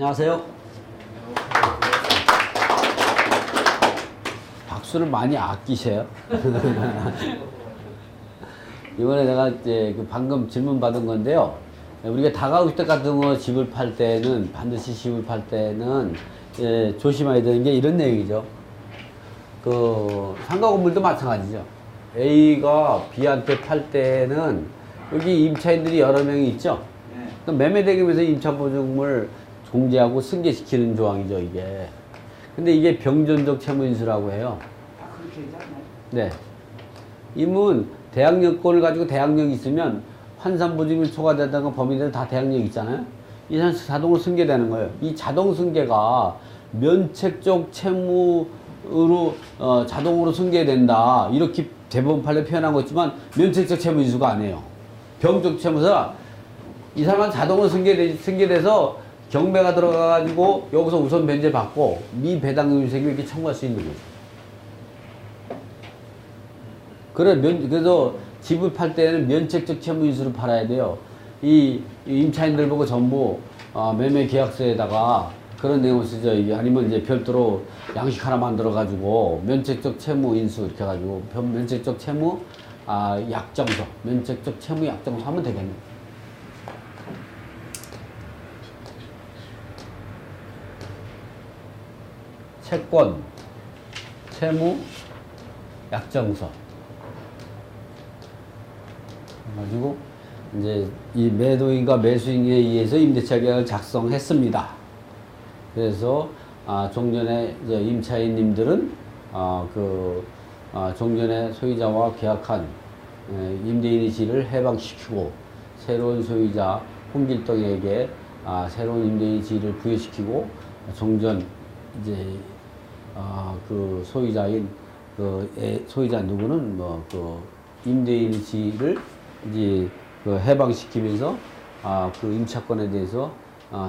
안녕하세요. 박수를 많이 아끼세요. 이번에 내가 이제 방금 질문 받은 건데요. 우리가 다가구주택 같은 거 집을 팔 때는, 반드시 집을 팔 때는 조심해야 되는 게 이런 내용이죠. 상가 건물도 마찬가지죠. A가 B한테 팔 때는 여기 임차인들이 여러 명이 있죠. 네. 매매대금에서 임차보증금을 공제하고 승계시키는 조항이죠, 이게. 근데 이게 병존적 채무인수라고 해요. 아, 그렇게 되지 않나요? 네. 임은 대항력권을 가지고 대항력이 있으면 환산보증금이 초과되다가 범위들은 다 대항력 있잖아요. 이 사람 자동으로 승계되는 거예요. 이 자동 승계가 면책적 채무로 자동으로 승계된다. 이렇게 대법원 판례 표현한 거 있지만 면책적 채무 인수가 아니에요. 병적 채무사 이 사람은 자동으로 승계돼서 경매가 들어가가지고 여기서 우선 변제 받고 미배당금 인수액을 이렇게 청구할 수 있는 거죠. 그래서 집을 팔 때는 면책적 채무 인수를 팔아야 돼요. 이 임차인들 보고 전부 매매 계약서에다가 그런 내용을 쓰죠. 아니면 이제 별도로 양식 하나 만들어가지고 면책적 채무 인수 이렇게 해가지고 면책적 채무 약정서, 면책적 채무 약정서 하면 되겠네요. 채권, 채무, 약정서. 가지고 이제 이 매도인과 매수인에 의해서 임대차 계약을 작성했습니다. 그래서 종전에 이제 임차인님들은 종전에 소유자와 계약한 임대인의 지위를 해방시키고 새로운 소유자 홍길동에게 새로운 임대인의 지위를 부여시키고 종전 이제 소유자인 소유자 누구는 임대인의 지위를 이제 해방시키면서 임차권에 대해서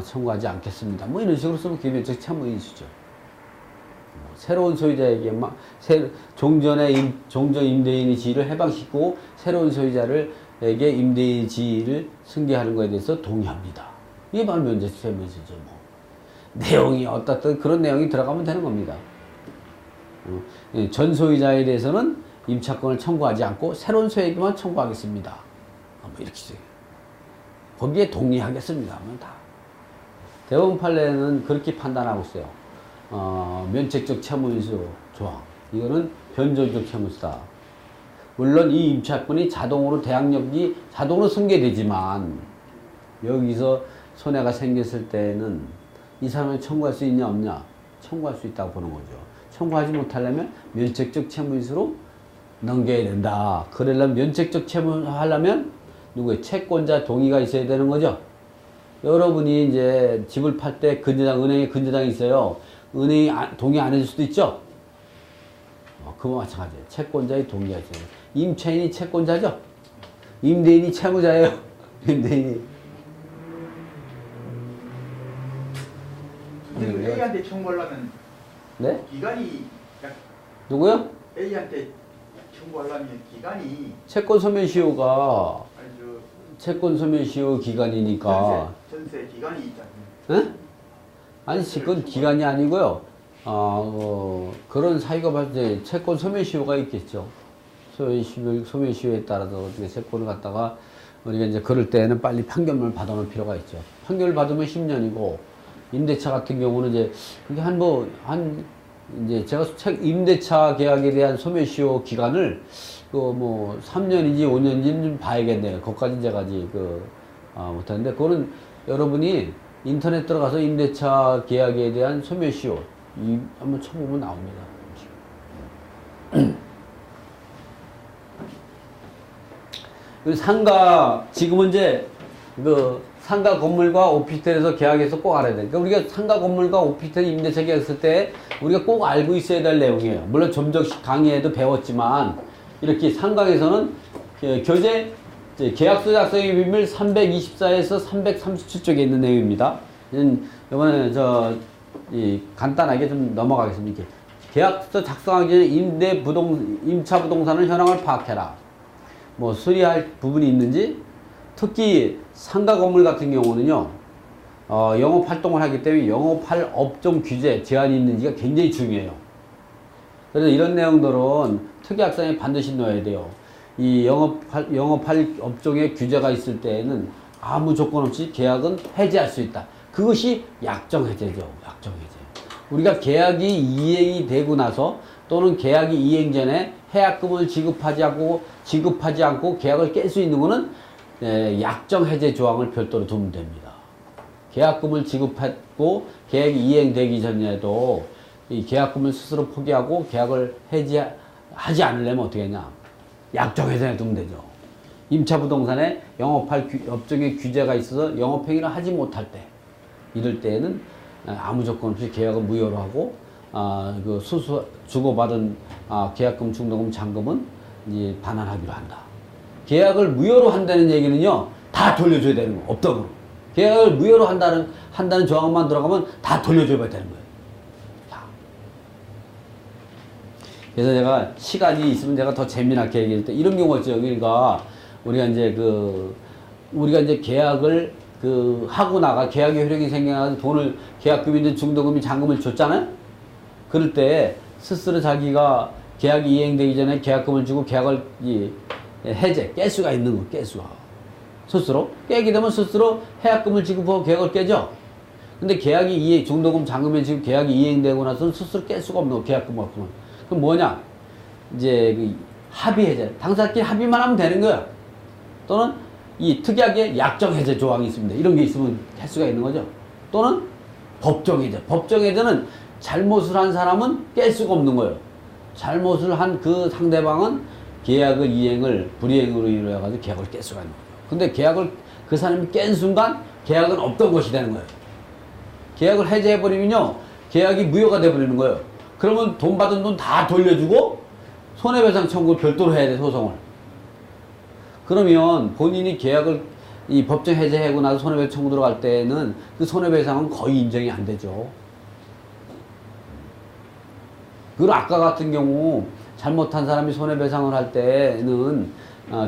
청구하지 않겠습니다. 뭐 이런 식으로 쓰면 기본적 채무 인수죠. 새로운 소유자에게만 종전 임대인의 지위를 해방시키고 새로운 소유자에게 임대인의 지위를 승계하는 것에 대해서 동의합니다. 이게 바로 면책 채무 인수죠. 뭐. 내용이 어떻든 그런 내용이 들어가면 되는 겁니다. 전 소유자에 대해서는 임차권을 청구하지 않고 새로운 소유에게만 청구하겠습니다. 뭐 이렇게 써요. 거기에 동의하겠습니다 하면 다. 대법원 판례는 그렇게 판단하고 있어요. 면책적 채무인수 조항. 이거는 변조적 채무수다. 물론 이 임차권이 자동으로 대항력이 자동으로 승계되지만 여기서 손해가 생겼을 때는 이 사람이 청구할 수 있냐 없냐? 청구할 수 있다고 보는 거죠. 청구하지 못하려면 면책적 채무인수로 넘겨야 된다. 그러려면 면책적 채무 하려면 누구의 채권자 동의가 있어야 되는 거죠. 여러분이 이제 집을 팔 때 은행에 근저당이 있어요. 은행이 동의 안 해줄 수도 있죠. 그거 마찬가지예요. 채권자의 동의가 있어요. 임차인이 채권자죠. 임대인이 채무자예요. 임대인이. A한테 청구하려면 네? 기간이 누구요? A한테 청구하려면 기간이 채권 소멸시효가 채권 소멸시효 기간이니까 전세 기간이 있잖아요. 에? 아니 그건 기간이 아니고요. 그런 사유가 봤을 때 채권 소멸시효가 있겠죠. 소멸시효에 따라서 어떻게 채권을 갖다가 우리가 이제 그럴 때는 빨리 판결문을 받아놓을 필요가 있죠. 판결을 받으면 10년이고 임대차 같은 경우는 이제 그게 이제 제가 임대차 계약에 대한 소멸시효 기간을 3년인지 5년인지는 좀 봐야겠네요. 그것까지 제가 아직 못하는데 그거는 여러분이 인터넷 들어가서 임대차 계약에 대한 소멸시효 한번 쳐보면 나옵니다. 상가 지금은 이제 상가 건물과 오피스텔에서 계약해서 꼭 알아야 돼. 그러니까 우리가 상가 건물과 오피스텔 임대차 계약했을 때 우리가 꼭 알고 있어야 될 내용이에요. 물론 점적 강의에도 배웠지만 이렇게 상강에서는 교재 계약서 작성의 비밀 324에서 337쪽에 있는 내용입니다. 이번에 간단하게 좀 넘어가겠습니다. 계약서 작성하기 전에 임차 부동산을 현황을 파악해라. 수리할 부분이 있는지 특히 상가 건물 같은 경우는요, 영업 활동을 하기 때문에 영업할 업종 규제 제한이 있는지가 굉장히 중요해요. 그래서 이런 내용들은 특약사에 반드시 넣어야 돼요. 이 영업할 업종에 규제가 있을 때에는 아무 조건 없이 계약은 해지할 수 있다. 그것이 약정 해제죠. 약정 해제. 우리가 계약이 이행이 되고 나서 또는 계약이 이행 전에 해약금을 지급하지 않고 계약을 깰 수 있는 것은 약정 해제 조항을 별도로 두면 됩니다. 계약금을 지급했고 계약이 이행되기 전에도 이 계약금을 스스로 포기하고 계약을 해지하지 않으려면 어떻게 하냐? 약정 해제에 두면 되죠. 임차부동산에 영업할 업종에 규제가 있어서 영업행위를 하지 못할 때, 이럴 때에는 아무 조건 없이 계약을 무효로 하고 그 주고받은 계약금, 중도금, 잔금은 이제 반환하기로 한다. 계약을 무효로 한다는 얘기는요, 다 돌려줘야 되는 거, 업덕으로. 계약을 무효로 한다는 조항만 들어가면 다 돌려줘야 되는 거예요. 자. 그래서 제가 시간이 있으면 제가 더 재미나게 얘기할 때 이런 경우가 있죠. 그러니까 우리가 이제 계약을 하고 계약의 효력이 생겨나서 돈을, 계약금이든 중도금이 잔금을 줬잖아요? 그럴 때 스스로 자기가 계약이 이행되기 전에 계약금을 주고 계약을 깰 수가 있는 거, 깰 수가. 스스로 깨게 되면 스스로 해약금을 지급하고 계약을 깨죠. 근데 계약이 중도금, 잔금에 지금 계약이 이행되고 나서는 스스로 깰 수가 없는 거, 계약금 없으면. 그럼 뭐냐? 이제 합의 해제, 당사끼리 합의만 하면 되는 거야. 또는 이 특약의 약정 해제 조항이 있습니다. 이런 게 있으면 할 수가 있는 거죠. 또는 법정 해제. 법정 해제는 잘못을 한 사람은 깰 수가 없는 거예요. 잘못을 한 그 상대방은 계약의 이행을 불이행으로 이루어가지고 계약을 깰 수가 있는 거예요. 근데 계약을 그 사람이 깬 순간 계약은 없던 것이 되는 거예요. 계약을 해제해버리면요, 계약이 무효가 돼버리는 거예요. 그러면 돈 받은 돈 다 돌려주고 손해배상 청구를 별도로 해야 돼, 소송을. 그러면 본인이 계약을 법정 해제하고 나서 손해배상 청구 들어갈 때는 그 손해배상은 거의 인정이 안 되죠. 그리고 아까 같은 경우 잘못한 사람이 손해배상을 할 때는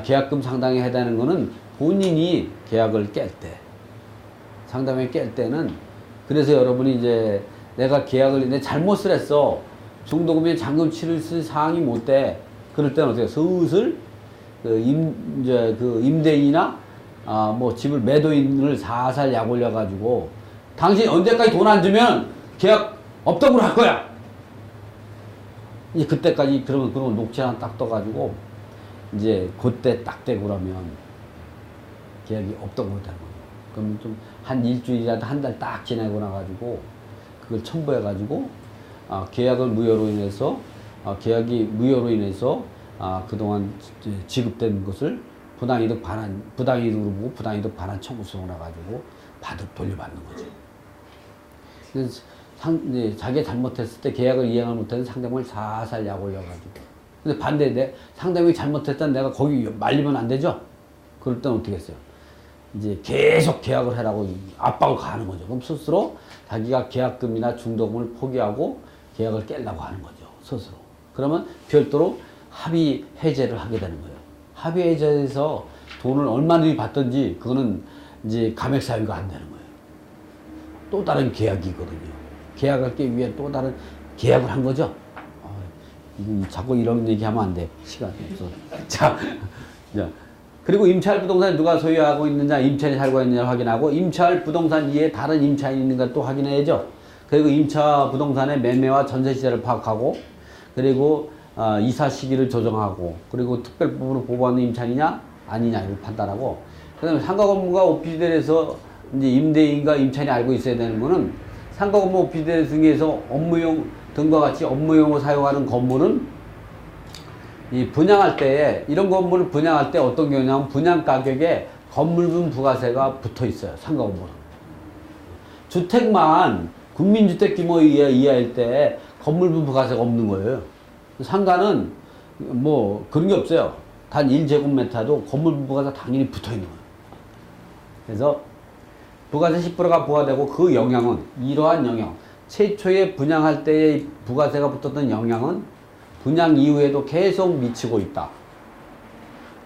계약금 상당히 해당하는 거는 본인이 계약을 깰 때, 상담에 깰 때는, 그래서 여러분이 이제 내가 내 잘못을 했어. 중도금에 잔금 치를 사항이 못 돼. 그럴 때는 어떻게 슬슬 임대인이나 집을 매도인을 살살 약 올려가지고 당신이 언제까지 돈 안 주면 계약 없다고 할 거야. 이제 그때까지 그런 녹취 하나 딱 떠가지고 이제 그때 딱 되고 그러면 계약이 없다고 하는 거예요. 그러면 좀 한 일주일이라도 한 달 딱 지나고 나가지고 그걸 첨부해가지고 계약을 무효로 인해서 그동안 지급된 것을 부당이득으로 보고 부당이득 반환 청구성을 해가지고 돌려받는 거죠. 그래서 자기가 잘못했을 때 계약을 이행을 못해서 상대방을 살살 약 올려가지고. 근데 반대인데 상대방이 잘못했다는 내가 거기 말리면 안 되죠? 그럴 때는 어떻게 했어요? 이제 계속 계약을 하라고 압박을 가하는 거죠. 그럼 스스로 자기가 계약금이나 중도금을 포기하고 계약을 깨려고 하는 거죠. 스스로. 그러면 별도로 합의 해제를 하게 되는 거예요. 합의 해제에서 돈을 얼마든지 받든지 그거는 이제 감액 사유가 안 되는 거예요. 또 다른 계약이거든요. 계약을 깨기 위해 또 다른 계약을 한 거죠. 자꾸 이런 얘기하면 안 돼. 시간이 없어. 자. 그리고 임차할 부동산을 누가 소유하고 있느냐, 임차인이 살고 있느냐를 확인하고, 임차할 부동산 이에 다른 임차인이 있는가 또 확인해야죠. 그리고 임차 부동산의 매매와 전세 시세를 파악하고, 그리고 이사 시기를 조정하고, 그리고 특별법으로 보호하는 임차인이냐 아니냐를 판단하고, 그다음에 상가 건물과 오피스텔에서 이제 임대인과 임차인이 알고 있어야 되는 거는, 상가 건물 오피스텔 중에서 업무용 등과 같이 업무용으로 사용하는 건물은 분양할 때에, 이런 건물을 분양할 때 어떤 경우냐면 분양 가격에 건물분 부가세가 붙어 있어요. 상가 건물은. 주택만 국민주택 규모 이하일 때 건물분 부가세가 없는 거예요. 상가는 그런 게 없어요. 단 1제곱미터도 건물분 부가세가 당연히 붙어 있는 거예요. 그래서 부가세 10%가 부과되고 그 영향은, 이러한 영향, 최초에 분양할 때의 부가세가 붙었던 영향은 분양 이후에도 계속 미치고 있다.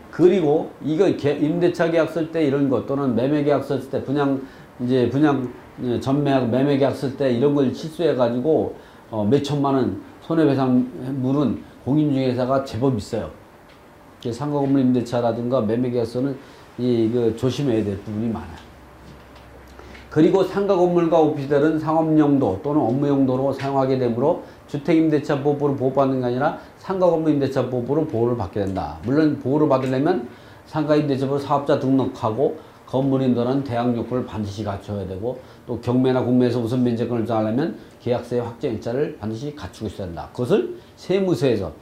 그리고 이거 임대차 계약 쓸 때 이런 것, 또는 매매 계약 쓸 때 분양 전매하고 매매계약 쓸 때 이런 걸 실수해가지고 몇 천만 원 손해배상물은 공인중개사가 제법 있어요. 상가건물 임대차라든가 매매계약서는 그 조심해야 될 부분이 많아요. 그리고 상가건물과 오피스텔은 상업용도 또는 업무용도로 사용하게 되므로 주택임대차보호를 보호받는 게 아니라 상가건물 임대차보호로 보호를 받게 된다. 물론 보호를 받으려면 상가임대차보호 사업자 등록하고 건물인도는 대항 요건을 반드시 갖춰야 되고 또 경매나 공매에서 우선 면제권을 정하려면 계약서의 확정일자를 반드시 갖추고 있어야 된다. 그것을 세무서에서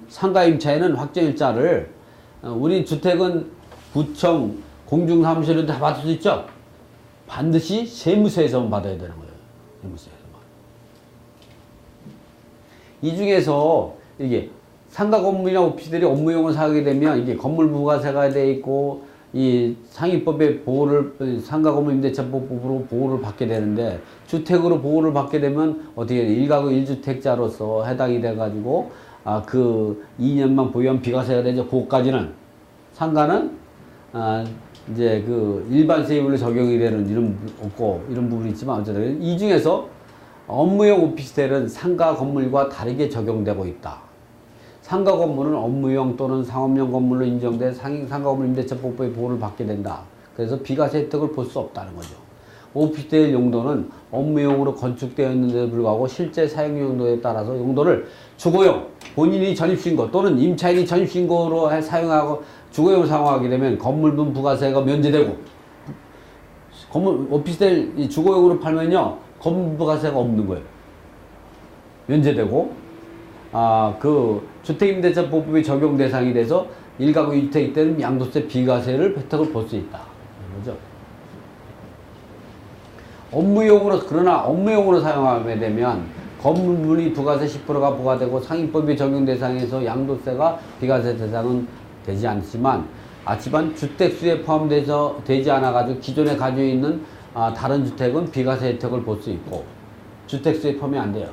상가임차에는 확정일자를 우리 주택은 구청, 공중사무실에도 다 받을 수 있죠. 반드시 세무서에서만 받아야 되는 거예요. 세무서에서만. 이 중에서 이게 상가 건물이나 오피스텔이 업무용을 사용하게 되면 이게 건물 부가세가 돼 있고 이 상위법의 보호를 상가 건물 임대차법으로 보호를 받게 되는데 주택으로 보호를 받게 되면 어떻게 돼? 1가구 1주택자로서 해당이 돼 가지고 그 2년만 보유한 비과세가 되죠. 그것까지는 상가는 이제 그 일반 세율로 적용이 되는 이런 없고 이런 부분이 있지만 어쨌든 이 중에서 업무용 오피스텔은 상가 건물과 다르게 적용되고 있다. 상가 건물은 업무용 또는 상업용 건물로 인정된 상가 건물 임대차법의 보호를 받게 된다. 그래서 비과세 혜택을 볼 수 없다는 거죠. 오피스텔 용도는 업무용으로 건축되어 있는데도 불구하고 실제 사용 용도에 따라서 용도를 주거용, 본인이 전입신고 또는 임차인이 전입신고로 사용하고 주거용을 사용하게 되면 건물분 부가세가 면제되고 건물 오피스텔 주거용으로 팔면요 건물 부가세가 없는 거예요. 면제되고 그 주택임대차보호법이 적용 대상이 돼서 1가구 1주택 때는 양도세 비과세를 혜택을 볼 수 있다. 그죠? 업무용으로 그러나 업무용으로 사용하게 되면 건물분이 부가세 10%가 부과되고 상인법이 적용 대상에서 양도세가 비과세 대상은 되지 않지만 주택수에 포함돼서 되지 않아 가지고 기존에 가지고 있는 다른 주택은 비과세 혜택을 볼 수 있고 주택수에 포함이 안 돼요.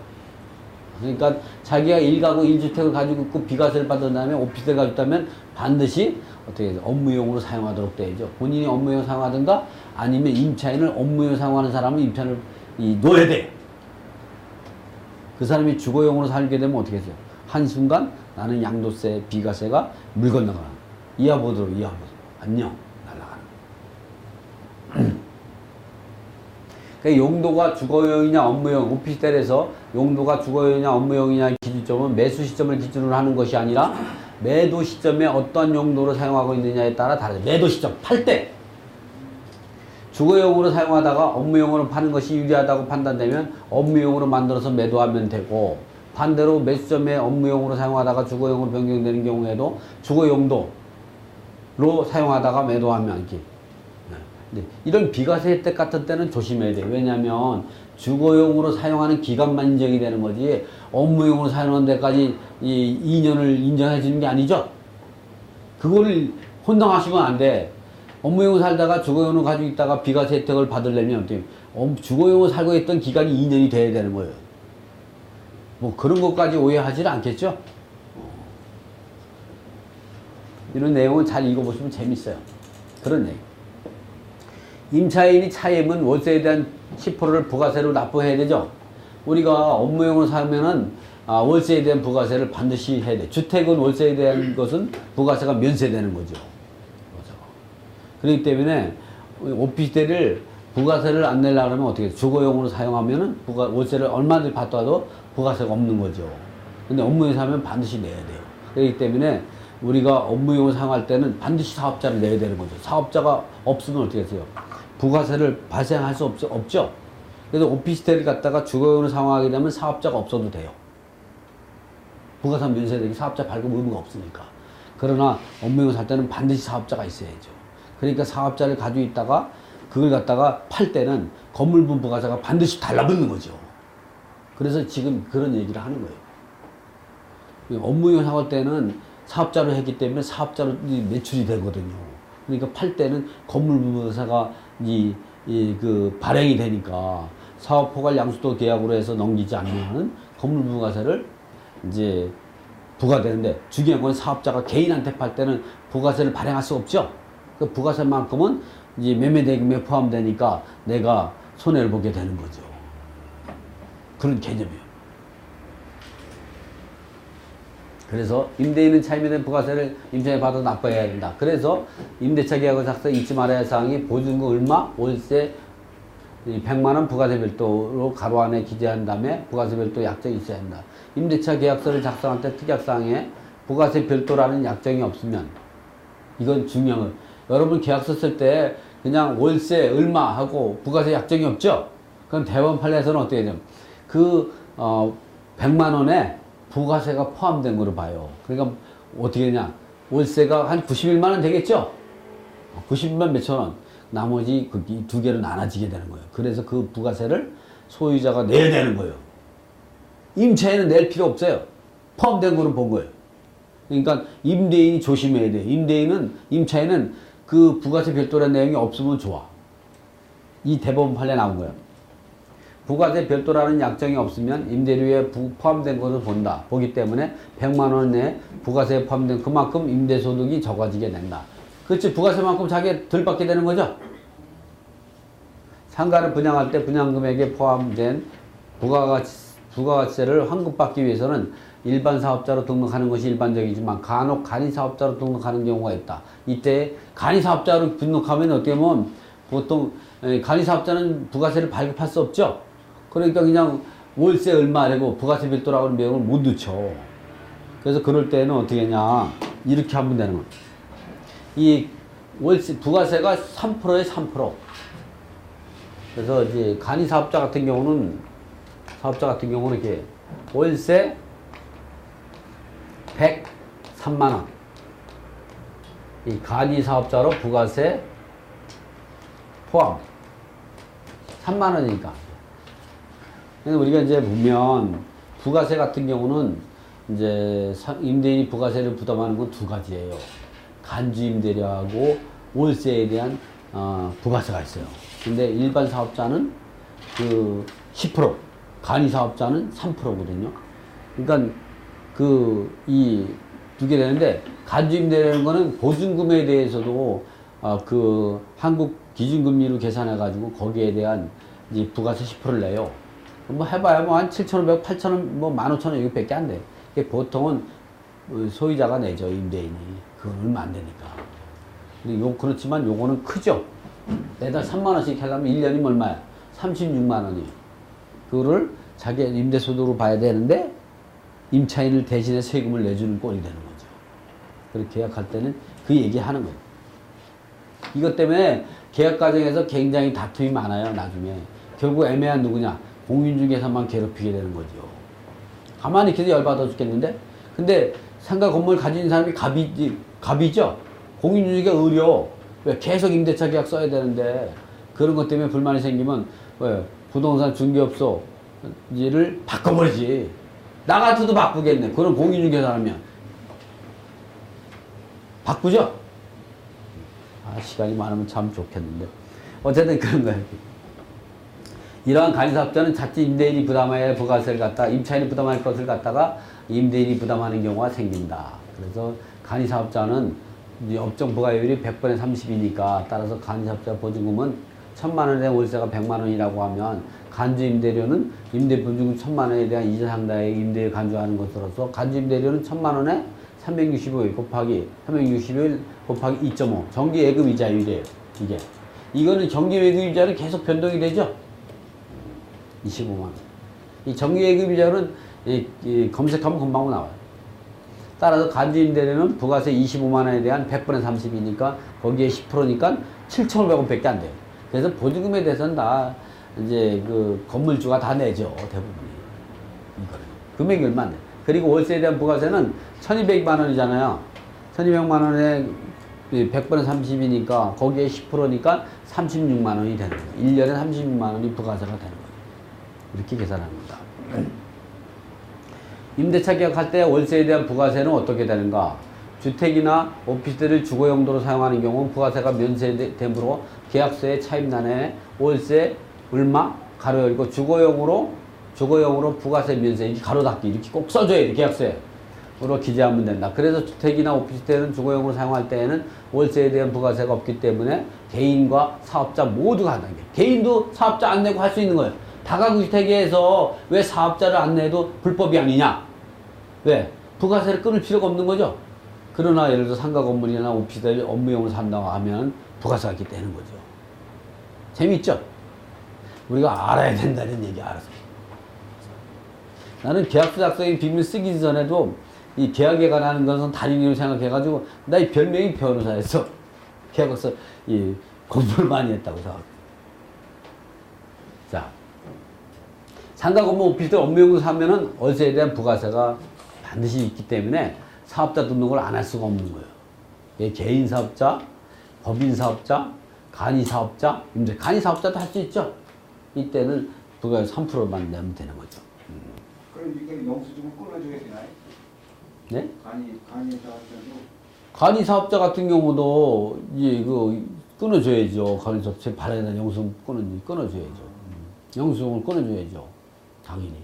그러니까 자기가 1가구 1주택을 가지고 있고 비과세를 받은 다음에 오피스를 가지고 있다면 반드시 어떻게 해서 업무용으로 사용하도록 되어야죠. 본인이 업무용 사용하든가 아니면 임차인을 업무용 사용하는 사람은 임차인을 놓아야 돼. 그 사람이 주거용으로 살게 되면 어떻게 했어요? 한순간 나는 양도세 비과세가 물 건너가는 이하보도로 안녕 날아가는 그러니까 용도가 주거용이냐 업무용 오피스텔에서 용도가 주거용이냐 업무용이냐 기준점은 매수 시점을 기준으로 하는 것이 아니라 매도 시점에 어떤 용도로 사용하고 있느냐에 따라 다르죠. 매도 시점 팔 때 주거용으로 사용하다가 업무용으로 파는 것이 유리하다고 판단되면 업무용으로 만들어서 매도하면 되고 반대로 매수점에 업무용으로 사용하다가 주거용으로 변경되는 경우에도 주거용도로 사용하다가 매도하면 이렇게 이런 비과세 혜택 같은 때는 조심해야 돼요. 왜냐하면 주거용으로 사용하는 기간만 인정이 되는 거지 업무용으로 사용하는 데까지 이 2년을 인정해 주는 게 아니죠. 그거를 혼동하시면 안 돼. 업무용으로 살다가 주거용으로 가지고 있다가 비과세 혜택을 받으려면 어떻게 주거용으로 살고 있던 기간이 2년이 돼야 되는 거예요. 뭐 그런 것까지 오해하지는 않겠죠. 이런 내용은 잘 읽어보시면 재밌어요. 그런 내용. 임차인이 차임은 월세에 대한 10%를 부가세로 납부해야 되죠. 우리가 업무용으로 사면은 월세에 대한 부가세를 반드시 해야 돼. 주택은 월세에 대한 것은 부가세가 면세되는 거죠. 그렇기 때문에 오피스텔을 부가세를 안 내려고 하면 어떻게 돼? 주거용으로 사용하면은 월세를 얼마든지 받더라도 부가세가 없는 거죠. 근데 업무용 사면 반드시 내야 돼요. 그렇기 때문에 우리가 업무용을 사용할 때는 반드시 사업자를 내야 되는 거죠. 사업자가 없으면 어떻게 하세요? 부가세를 발생할 수 없죠. 그래서 오피스텔을 갖다가 주거용으로 사용하게 되면 사업자가 없어도 돼요. 부가세 면세되기 사업자 발급 의무가 없으니까. 그러나 업무용을 살 때는 반드시 사업자가 있어야죠. 그러니까 사업자를 가지고 있다가 그걸 갖다가 팔 때는 건물분 부가세가 반드시 달라붙는 거죠. 그래서 지금 그런 얘기를 하는 거예요. 업무용 사용할 때는 사업자로 했기 때문에 사업자로 매출이 되거든요. 그러니까 팔 때는 건물분 부가세가 그 발행이 되니까 사업 포괄 양수도 계약으로 해서 넘기지 않는 건물분 부가세를 이제 부과되는데 중요한 건 사업자가 개인한테 팔 때는 부가세를 발행할 수 없죠. 그 부가세만큼은 이제 매매 대금에 포함되니까 내가 손해를 보게 되는 거죠. 그런 개념이에요. 그래서 임대인은 차임에 대한 부가세를 임차인이 받아 납부해야 된다. 그래서 임대차 계약을 작성 잊지 말아야 할 사항이 보증금 얼마, 월세 100만 원 부가세 별도로 가로 안에 기재한 다음에 부가세 별도 약정이 있어야 한다. 임대차 계약서를 작성할 때 특약사항에 부가세 별도라는 약정이 없으면 이건 중요한 거예요. 여러분 계약서 쓸 때 그냥 월세 얼마 하고 부가세 약정이 없죠? 그럼 대법원 판례에서는 어떻게 되냐면 100만 원에 부가세가 포함된 거로 봐요. 그러니까 어떻게 되냐? 월세가 한 91만 원 되겠죠? 90만 몇천 원. 나머지 그 두 개로 나눠지게 되는 거예요. 그래서 그 부가세를 소유자가 내야 되는 거예요. 임차인은 낼 필요 없어요. 포함된 거로 본 거예요. 그러니까 임대인이 조심해야 돼요. 임차인은 그 부가세 별도라는 내용이 없으면 좋아. 이 대법원 판례 나온 거예요. 부가세 별도라는 약정이 없으면 임대료에 포함된 것을 본다. 보기 때문에 100만 원 내에 부가세에 포함된 그만큼 임대소득이 적어지게 된다. 그렇지, 부가세만큼 자기가 덜 받게 되는 거죠. 상가를 분양할 때 분양금액에 포함된 부가가치세를 환급받기 위해서는 일반 사업자로 등록하는 것이 일반적이지만 간혹 간이사업자로 등록하는 경우가 있다. 이때 간이사업자로 등록하면 어떻게 보면 보통 간이사업자는 부가세를 발급할 수 없죠. 그러니까 그냥 월세 얼마라고 부가세 별도라고 하는 내용을 못 넣죠. 그래서 그럴 때는 어떻게 하냐, 이렇게 하면 되는 거예요. 이 월세 부가세가 3%에 3%. 그래서 이제 간이 사업자 같은 경우는 이렇게 월세 103만 원. 이 간이 사업자로 부가세 포함 3만 원이니까. 그래서 우리가 이제 보면 부가세 같은 경우는 이제 임대인이 부가세를 부담하는 건 두 가지예요. 간주 임대료하고 월세에 대한 부가세가 있어요. 근데 일반 사업자는 그 10%, 간이 사업자는 3%거든요. 그러니까 이 두 개 되는데, 간주 임대료라는 거는 보증금에 대해서도 그 한국 기준금리로 계산해 가지고 거기에 대한 이제 부가세 10%를 내요. 뭐 해봐야 뭐 한 7,500, 8,000원, 뭐 15,000원 이거밖에 안 돼. 보통은 소유자가 내죠, 임대인이. 그건 얼마 안 되니까. 근데 그렇지만 요거는 크죠. 매달 3만 원씩 하려면 1년이면 얼마야? 36만 원이에요. 그거를 자기 임대소득으로 봐야 되는데, 임차인을 대신해 세금을 내주는 꼴이 되는 거죠. 그렇게 계약할 때는 그 얘기 하는 거예요. 이것 때문에 계약 과정에서 굉장히 다툼이 많아요, 나중에. 결국 애매한 누구냐? 공인중개사만 괴롭히게 되는 거죠. 가만히 있어도 열받아 죽겠는데? 근데 상가 건물 가진 사람이 갑이죠? 공인중개가 의료. 왜 계속 임대차 계약 써야 되는데, 그런 것 때문에 불만이 생기면, 왜 부동산 중개업소를 바꿔버리지. 나 같아도 바꾸겠네. 그런 공인중개사라면. 바꾸죠? 시간이 많으면 참 좋겠는데. 어쨌든 그런 거예요. 이러한 간이사업자는 자칫 임대인이 부담해야 할 부가세를 임차인이 부담할 것을 갖다가 임대인이 부담하는 경우가 생긴다. 그래서 간이사업자는 업종 부가율이 100분의 30이니까 따라서 간이사업자 보증금은 1,000만 원에 대한 월세가 100만 원이라고 하면 간주 임대료는 임대 보증금 1,000만 원에 대한 이자 상당의 임대를 간주하는 것으로서 간주 임대료는 1,000만 원에 365일 곱하기 2.5 정기예금 이자율이에요. 이거는 정기예금 이자는 계속 변동이 되죠. 25만 원. 이 정기예금 이자율은 검색하면 금방 나와요. 따라서 간주 임대료는 부가세 25만 원에 대한 100분의 30이니까 거기에 10%니까 7,500원밖에 안 돼요. 그래서 보증금에 대해서는 다 이제 그 건물주가 다 내죠, 대부분이. 이거는 금액이 얼마 안 돼. 그리고 월세에 대한 부가세는 1,200만 원이잖아요. 1,200만 원에 100분의 30이니까 거기에 10%니까 36만 원이 되는 거예요. 1년에 36만 원이 부가세가 되는 거예요. 이렇게 계산합니다. 임대차 계약할 때 월세에 대한 부가세는 어떻게 되는가? 주택이나 오피스텔을 주거용도로 사용하는 경우 부가세가 면세되므로 계약서의 차입란에 월세 얼마 가로 열고 주거용으로 부가세 면세 가로 닫기 이렇게 꼭 써줘야 돼, 계약서에. 주거용으로 기재하면 된다. 그래서 주택이나 오피스텔은 주거용으로 사용할 때에는 월세에 대한 부가세가 없기 때문에 개인과 사업자 모두가 한다는 게. 개인도 사업자 안 내고 할 수 있는 거예요. 다가구 주택에서 왜 사업자를 안 내도 불법이 아니냐? 왜? 부가세를 끊을 필요가 없는 거죠. 그러나 예를 들어 상가 건물이나 오피스텔 업무용으로 산다고 하면 부가세가 있게 되는 거죠. 재밌죠? 우리가 알아야 된다는 얘기 알아서. 나는 계약서 작성의 비밀 쓰기 전에도 이 계약에 관한 것은 달인으로 생각해가지고 나 이 별명이 변호사였어. 계약서 이 공부를 많이 했다고 생각해. 자, 상가 건물 오피스텔 업무용으로 사면은 월세에 대한 부가세가 반드시 있기 때문에 사업자 등록을 안 할 수가 없는 거예요. 이게 개인 사업자, 법인 사업자, 간이 사업자, 임대 간이 사업자도 할 수 있죠. 이때는 부가세 3%만 내면 되는 거죠. 그럼 이게 영수증을 끊어줘야 되나요? 네? 간이 사업자도 간이 사업자 같은 경우도 그 끊어줘야죠. 간이 사업자 발행한 영수증 끊어줘야죠. 영수증을 끊어줘야죠. 당연히.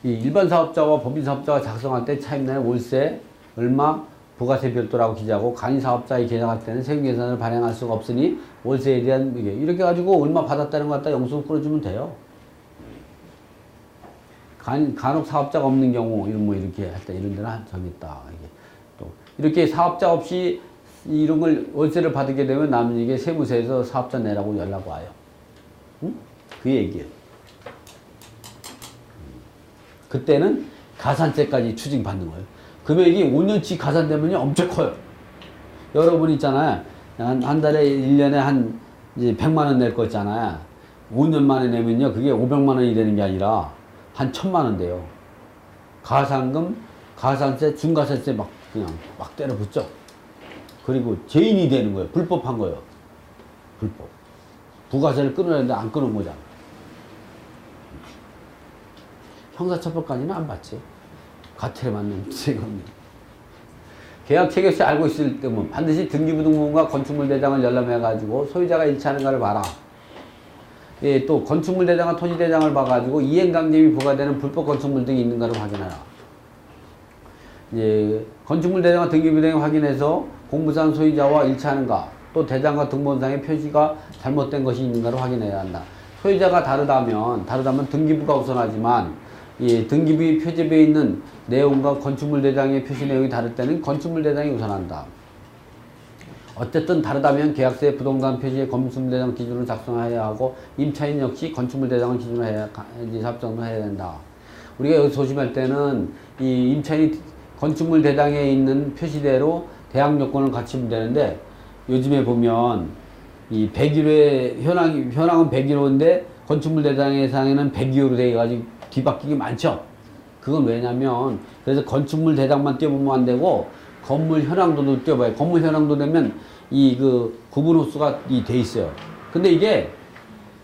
이 일반 사업자와 법인 사업자가 작성할 때 차입나의 월세 얼마 부가세 별도라고 기재하고 간이 사업자에 계약할 때는 세금 계산을 발행할 수가 없으니 월세에 대한 이렇게 가지고 얼마 받았다는 것 갖다 영수증 끊어주면 돼요. 간혹 사업자가 없는 경우 이렇게 할 때 이런 데는 정했다. 이게 또 이렇게 사업자 없이 이런 걸 월세를 받게 되면 남은 이게 세무서에서 사업자 내라고 연락 와요. 응? 그 얘기예요. 그때는 가산세까지 추징받는 거예요. 금액이 5년치 가산되면요 엄청 커요. 여러분 있잖아요. 한 달에 1년에 한 이제 100만 원 낼 거 있잖아요. 5년 만에 내면요 그게 500만 원이 되는 게 아니라 한 1000만 원 돼요. 가산금, 가산세, 중과세세 그냥 막 때려 붙죠. 그리고 죄인이 되는 거예요. 불법한 거예요. 불법. 부가세를 끊어야 되는데 안 끊은 거잖아. 형사처벌까지는 안 받지. 과태료 맞는 세금. 계약 체결 시 알고 있을 때면 반드시 등기부등본과 건축물 대장을 열람해가지고 소유자가 일치하는가를 봐라. 예, 또 건축물 대장과 토지 대장을 봐가지고 이행강제비 부과되는 불법 건축물 등이 있는가를 확인하라. 예, 건축물 대장과 등기부 등을 확인해서 공부상 소유자와 일치하는가, 또 대장과 등본상의 표시가 잘못된 것이 있는가를 확인해야 한다. 소유자가 다르다면 등기부가 우선하지만 이 등기부의 표지부에 있는 내용과 건축물 대장의 표시 내용이 다를 때는 건축물 대장이 우선한다. 어쨌든 다르다면 계약서에 부동산 표시에 건축물 대장 기준으로 작성해야 하고 임차인 역시 건축물 대장을 기준으로 해야 작성을 해야 된다. 우리가 여기 조심할 때는 이 임차인이 건축물 대장에 있는 표시대로 대항 요건을 갖추면 되는데 요즘에 보면 이 101호에 현황은 101호인데 건축물 대장에상에는 102호로 되어 가지고 뒤바뀌기 많죠. 그건 왜냐면 그래서 건축물 대장만 띄워보면 안 되고 건물 현황도도 띄워봐요. 건물 현황도 되면 이 구분 호수가 돼 있어요. 근데 이게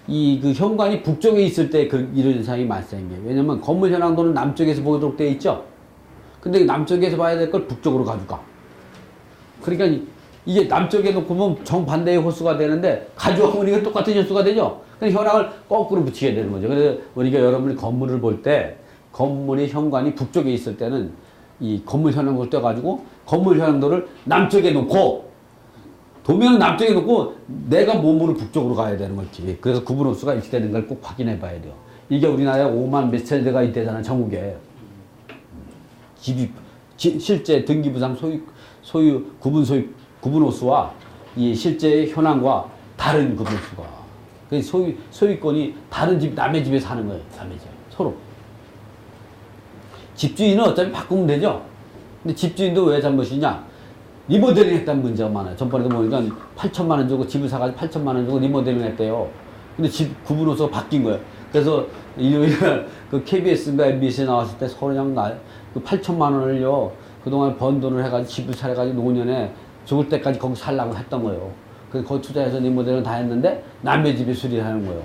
그 현관이 북쪽에 있을 때 이런 현상이 발생해요. 왜냐면 건물 현황도는 남쪽에서 보도록 되어 있죠. 근데 남쪽에서 봐야 될 걸 북쪽으로 가져가. 그러니까 이게 남쪽에 놓고 보면 정반대의 호수가 되는데 가져오면 이게 똑같은 호수가 되죠. 그래서 현황을 거꾸로 붙이게 되는 거죠. 그래서 우리가 여러분이 건물을 볼 때 건물의 현관이 북쪽에 있을 때는 이 건물 현황도를 떼가지고 건물 현황도를 남쪽에 놓고 도면은 남쪽에 놓고 내가 몸으로 북쪽으로 가야 되는 거지. 그래서 구분 호수가 일치되는 걸 꼭 확인해 봐야 돼요. 이게 우리나라에 5만 몇 세대가 있대잖아, 전국에. 집이 실제 등기부상 구분 호수와 이 실제 현황과 다른 구분 호수가. 그래서 소유권이 다른 집, 남의 집에 사는 거예요. 남의 집. 서로. 집주인은 어차피 바꾸면 되죠. 근데 집주인도 왜 잘못이냐? 리모델링 했다는 문제가 많아요. 전번에도 보니까 8천만 원 주고 집을 사가지고 8천만 원 주고 리모델링 했대요. 근데 집 구분 호수가 바뀐 거예요. 그래서 일요일에 KBS인가 MBC에 나왔을 때 서울형 그 8천만 원을요, 그동안 번 돈을 해가지고 집을 차려가지고 노년에 죽을 때까지 거기 살라고 했던 거예요. 그래서 거기 투자해서 리모델링 다 했는데 남의 집에 수리하는 거예요.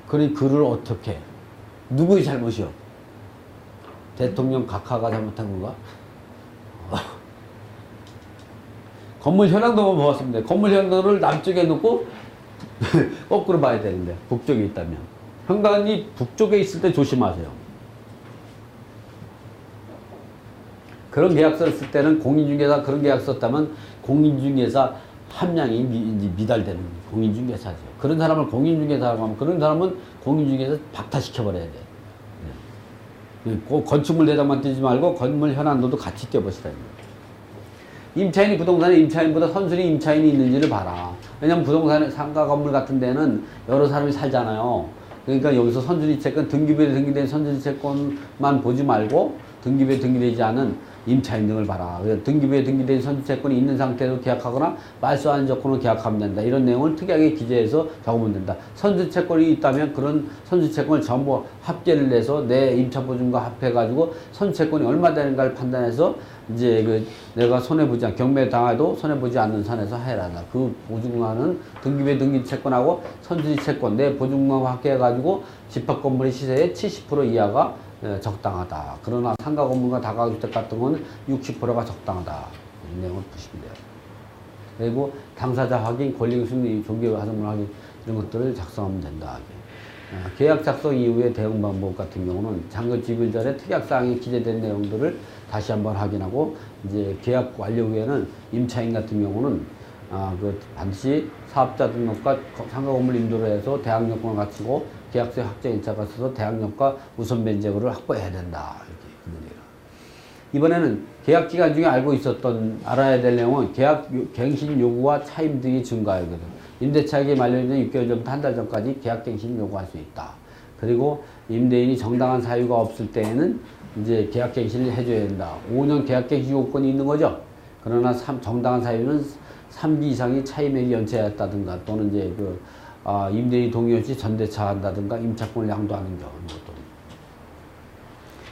그러니 그를 어떻게 해? 누구의 잘못이요? 대통령 각하가 잘못한 건가? 건물 현황도만 보았습니다. 건물 현황도를 남쪽에 놓고 거꾸로 봐야 되는데 북쪽에 있다면 현관이 북쪽에 있을 때 조심하세요. 그런 계약서를 쓸 때는 공인중개사 그런 계약서 썼다면 공인중개사 함량이 미달되는 공인중개사죠. 그런 사람을 공인중개사라고 하면 그런 사람은 공인중개사 박탈시켜버려야 돼. 꼭 건축물 대장만 띄지 말고 건물 현안도도 같이 띄워보시라. 임차인이 부동산에 임차인보다 선순위 임차인이 있는지를 봐라. 왜냐면 부동산에 상가 건물 같은 데는 여러 사람이 살잖아요. 그러니까 여기서 선순위 채권, 등기부에 등기된 선순위 채권만 보지 말고 등기부에 등기되지 않은 임차인 등을 봐라. 등기부에 등기된 선순위 채권이 있는 상태로 계약하거나 말소하는 조건으로 계약하면 된다. 이런 내용을 특이하게 기재해서 적으면 된다. 선순위 채권이 있다면 그런 선순위 채권을 전부 합계를 내서 내 임차보증과 합해가지고 선순위 채권이 얼마 되는가를 판단해서 이제 내가 손해보지 경매 당해도 손해보지 않는 선에서 해라. 그 보증만은 등기부에 등기 채권하고 선순위 채권 내 보증만 합계해가지고 집합 건물의 시세의 70% 이하가 적당하다. 그러나 상가 건물과 다가구주택 같은 건 60%가 적당하다. 이 내용을 보시면 돼요. 그리고 당사자 확인, 권리 승리, 종교 화성물 확인 이런 것들을 작성하면 된다. 계약 작성 이후의 대응 방법 같은 경우는 잔금 지급 전에 특약사항에 기재된 내용들을 다시 한번 확인하고 이제 계약 완료 후에는 임차인 같은 경우는 반드시 사업자 등록과 상가 건물 인도를 해서 대항 요건을 갖추고 계약서에 확정 일자가 있어서 대항력과 우선 변제고를 확보해야 된다. 이렇게 이번에는 계약 기간 중에 알아야 될 내용은 계약 갱신 요구와 차임 등이 증가하거든. 임대차액이 만료된 6개월 전부터 한 달 전까지 계약 갱신 요구할 수 있다. 그리고 임대인이 정당한 사유가 없을 때에는 이제 계약 갱신을 해줘야 된다. 5년 계약 갱신 요건이 있는 거죠. 그러나 정당한 사유는 3기 이상의 차임액이 연체했다든가 또는 이제 임대인이 동의 없이 전대차 한다든가 임차권을 양도하는 경우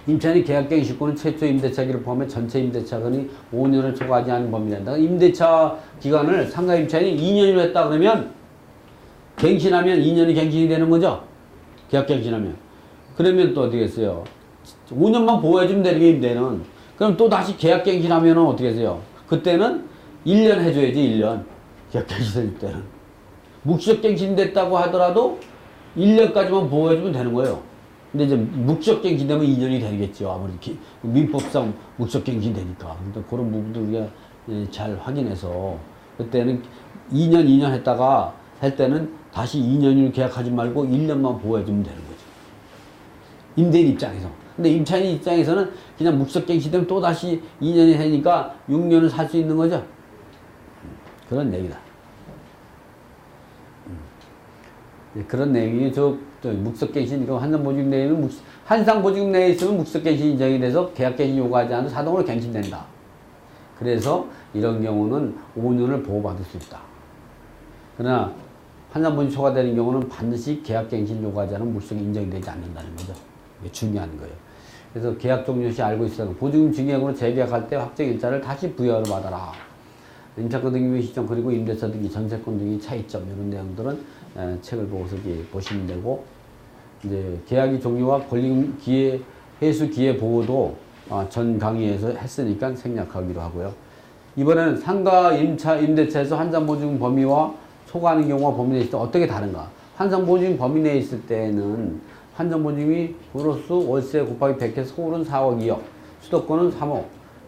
임차인이 계약갱신권은 최초 임대차기를 포함해 전체 임대차기간이 5년을 초과하지 않은 범위를 한다. 임대차 기간을 상가 임차인이 2년이로 했다 그러면 갱신하면 2년이 갱신이 되는 거죠. 계약갱신하면. 그러면 또 어떻게 했어요? 5년만 보호해주면 되는 게 임대는. 그럼 또 다시 계약갱신하면 어떻게 했어요? 그때는 1년 해줘야지 1년. 계약갱신할 때는. 묵시적 갱신됐다고 하더라도 1년까지만 보호해주면 되는 거예요. 근데 이제 묵시적 갱신되면 2년이 되겠죠. 아무리 민법상 묵시적 갱신되니까. 그러니까 그런 부분도 우리가 잘 확인해서 그때는 2년 했다가 할 때는 다시 2년을 계약하지 말고 1년만 보호해주면 되는 거죠. 임대인 입장에서. 근데 임차인 입장에서는 그냥 묵시적 갱신되면 또 다시 2년이 되니까 6년을 살 수 있는 거죠. 그런 얘기다. 그런 내용이 묵석갱신, 한상보증금 내에는 한상보증금 내에 있으면 묵석갱신 인정이 돼서 계약갱신 요구하지 않은 자동으로 갱신된다. 그래서 이런 경우는 5년을 보호받을 수 있다. 그러나 한상보증 초과되는 경우는 반드시 계약갱신 요구하지 않은 묵석이 인정이 되지 않는다는 거죠. 이게 중요한 거예요. 그래서 계약 종료 시 알고 있어도 보증금 증액으로 재계약할 때 확정일자를 다시 부여를 받아라. 임차권 등기 시점 그리고 임대차 등기 전세권 등기 차이점 이런 내용들은 책을 보고서 보시면 되고 이제 계약이 종료와 권리 기회 회수 기회 보호도 전 강의에서 했으니까 생략하기로 하고요. 이번에는 상가 임대차에서 한상보증 범위와 초과하는 경우와 범위 내에 있을 때 어떻게 다른가? 한상보증 범위 내에 있을 때는 한상보증이 플러스 월세 곱하기 100해서 서울은 4억 2억, 수도권은 3억,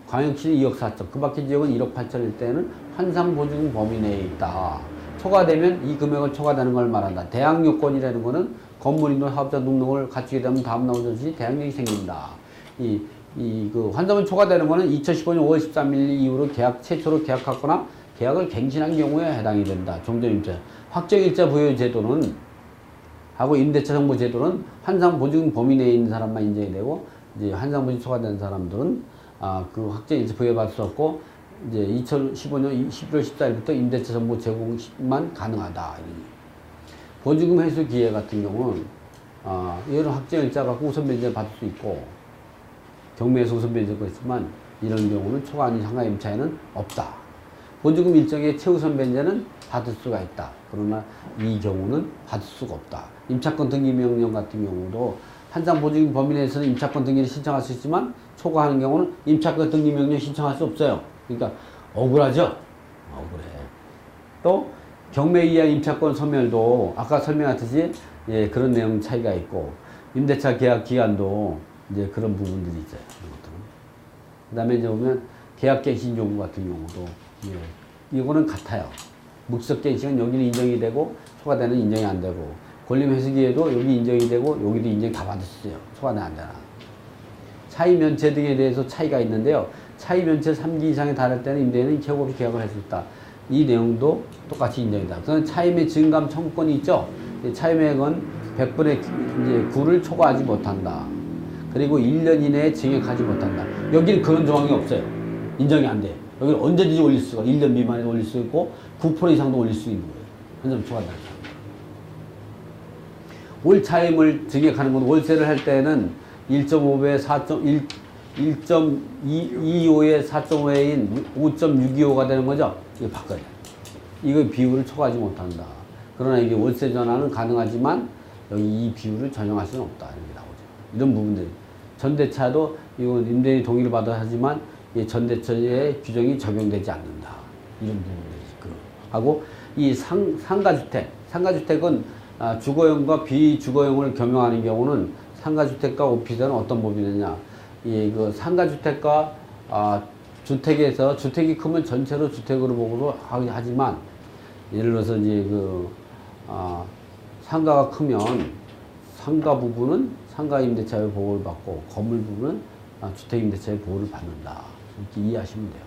광역시는 2억 4천, 그 밖의 지역은 1억 8천일 때는 한상보증 범위 내에 있다. 초과되면 이 금액을 초과되는 걸 말한다. 대항요건이라는 거는 건물인도 사업자 등록을 갖추게 되면 다음 나오는 것이 대항력이 생긴다. 환자분 초과되는 거는 2015년 5월 13일 이후로 최초로 계약하거나 계약을 갱신한 경우에 해당이 된다. 종전임차. 확정일자 부여 제도는 하고 임대차 정보 제도는 한상보증 범위 내에 있는 사람만 인정이 되고 이제 한상보증 초과된 사람들은 그 확정일자 부여받을 수 없고 이제 2015년 11월 14일부터 임대차 정보 제공만 가능하다. 보증금 회수 기회 같은 경우는 이런 확정일자 갖고 우선 변제를 받을 수 있고 경매에서 우선 변제가 있지만 이런 경우는 초과 아닌 상가 임차에는 없다. 보증금 일정의 최우선 변제는 받을 수가 있다. 그러나 이 경우는 받을 수가 없다. 임차권 등기 명령 같은 경우도 한상 보증금 범위 내에서는 임차권 등기를 신청할 수 있지만 초과하는 경우는 임차권 등기 명령 신청할 수 없어요. 그러니까 억울하죠? 억울해. 또 경매 이하 임차권 소멸도 아까 설명했듯이 그런 내용 차이가 있고 임대차 계약 기간도 이제 그런 부분들이 있어요. 그 다음에 이제 보면 계약갱신 요구 같은 경우도, 예, 이거는 같아요. 묵석갱신은 여기는 인정이 되고, 초과대는 인정이 안 되고, 권리회수기에도 여기 인정이 되고, 여기도 인정 다 받았어요. 초과대 안 되나. 차이면체 등에 대해서 차이가 있는데요. 차이면체 3기 이상에 달할 때는 임대인은 최고 없이 계약을 할 수 있다. 이 내용도 똑같이 인정이다. 그건 차임의 증감 청구권이 있죠. 차임액은 100분의 이제 9를 초과하지 못한다. 그리고 1년 이내에 증액하지 못한다. 여기는 그런 조항이 없어요. 인정이 안 돼. 여기는 언제든지 올릴 수가, 1년 미만에 올릴 수 있고, 9% 이상도 올릴 수 있는 거예요. 한 점 초과한다. 월 차임을 증액하는 건 월세를 할 때는 1.5배 1.25에 4.5회인 5.625가 되는 거죠. 이거 바꿔야 돼. 이거 비율을 초과하지 못한다. 그러나 이게 월세 전환은 가능하지만 여기 이 비율을 전용할 수는 없다. 이렇게 나오죠. 이런 부분들이. 전대차도 이건 임대인이 동의를 받아야 하지만 이 전대차의 규정이 적용되지 않는다. 이런 부분들이 하고 이 상가주택은 주거용과 비주거용을 겸용하는 경우는 상가주택과 오피스는 어떤 법이 되냐. 그 상가주택과 주택에서 주택이 크면 전체로 주택으로 보고 하지만 예를 들어서 이제 상가가 크면 상가 부분은 상가임대차의 보호를 받고 건물 부분은 주택임대차의 보호를 받는다. 이렇게 이해하시면 돼요.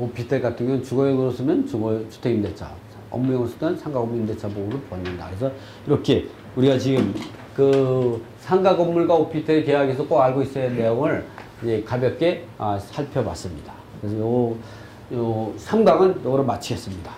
오피스텔 같은 경우는 주거용으로 쓰면 주택임대차, 업무용으로 쓰면 상가임대차 보호를 받는다. 그래서 이렇게 우리가 지금 상가 건물과 오피스텔 계약에서 꼭 알고 있어야 할 내용을 이제 가볍게 살펴봤습니다. 그래서 요 3강은 요거로 마치겠습니다.